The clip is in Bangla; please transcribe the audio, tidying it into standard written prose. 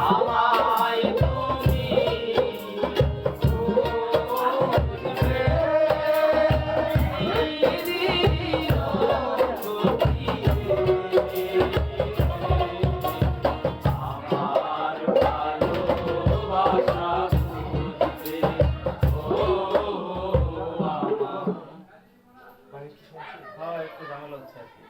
আমায় তুমি আমার ভালোবাসা বুঝবে ও আমার। হ্যাঁ একটু ঝামেলা হচ্ছে আর কি।